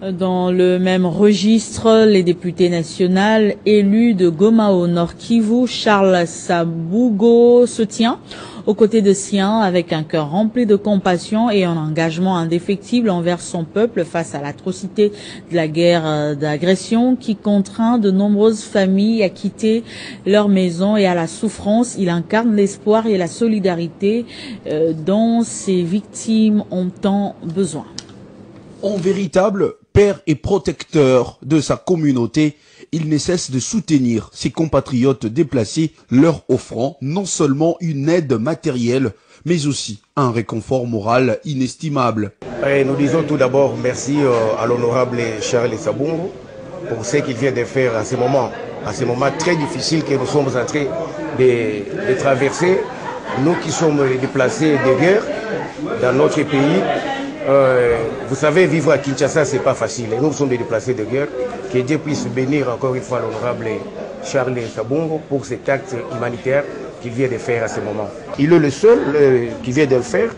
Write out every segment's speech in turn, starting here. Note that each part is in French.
Dans le même registre, les députés nationaux élus de Goma au Nord Kivu, Charles Sabungo, se tient aux côtés de siens avec un cœur rempli de compassion et un engagement indéfectible envers son peuple face à l'atrocité de la guerre d'agression qui contraint de nombreuses familles à quitter leur maison et à la souffrance. Il incarne l'espoir et la solidarité dont ces victimes ont tant besoin. En véritable père et protecteur de sa communauté, il ne cesse de soutenir ses compatriotes déplacés, leur offrant non seulement une aide matérielle, mais aussi un réconfort moral inestimable. Et nous disons tout d'abord merci à l'honorable Charles Sabungo pour ce qu'il vient de faire à ces moments très difficiles que nous sommes en train de traverser. Nous qui sommes déplacés de guerre dans notre pays, vous savez, vivre à Kinshasa, c'est pas facile. Et nous sommes des déplacés de guerre. Que Dieu puisse bénir encore une fois l'honorable Charles Sabungo pour cet acte humanitaire qu'il vient de faire à ce moment. Il est le seul qui vient de le faire.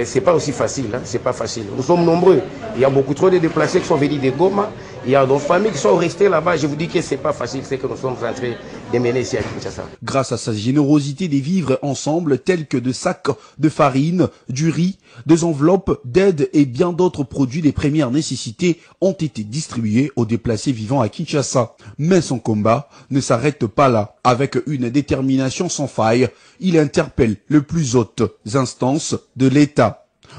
C'est pas aussi facile, hein, c'est pas facile. Nous sommes nombreux. Il y a beaucoup trop de déplacés qui sont venus de Goma. Il y a nos familles qui sont restées là-bas. Je vous dis que c'est pas facile, c'est que nous sommes en train de mener ici à Kinshasa. Grâce à sa générosité, des vivres ensemble tels que de sacs de farine, du riz, des enveloppes d'aide et bien d'autres produits des premières nécessités ont été distribués aux déplacés vivant à Kinshasa. Mais son combat ne s'arrête pas là. Avec une détermination sans faille, il interpelle les plus hautes instances de l'État.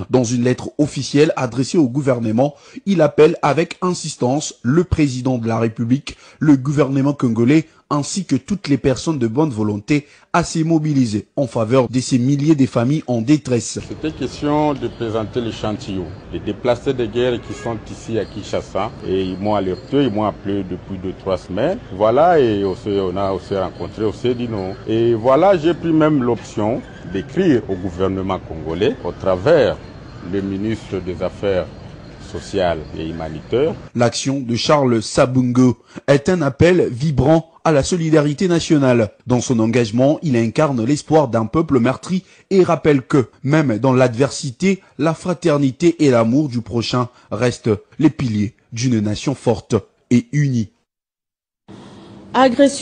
Dans une lettre officielle adressée au gouvernement, il appelle avec insistance le président de la République, le gouvernement congolais, ainsi que toutes les personnes de bonne volonté à se mobiliser en faveur de ces milliers de familles en détresse. C'était question de présenter l'échantillon des déplacés de guerre qui sont ici à Kinshasa et ils m'ont alerté, ils m'ont appelé depuis 2-3 semaines. Voilà, et on a aussi rencontré, on s'est dit non. Et voilà, j'ai pris même l'option d'écrire au gouvernement congolais au travers le ministre des Affaires sociales et humanitaires. L'action de Charles Sabungo est un appel vibrant à la solidarité nationale. Dans son engagement, il incarne l'espoir d'un peuple meurtri et rappelle que, même dans l'adversité, la fraternité et l'amour du prochain restent les piliers d'une nation forte et unie. Agression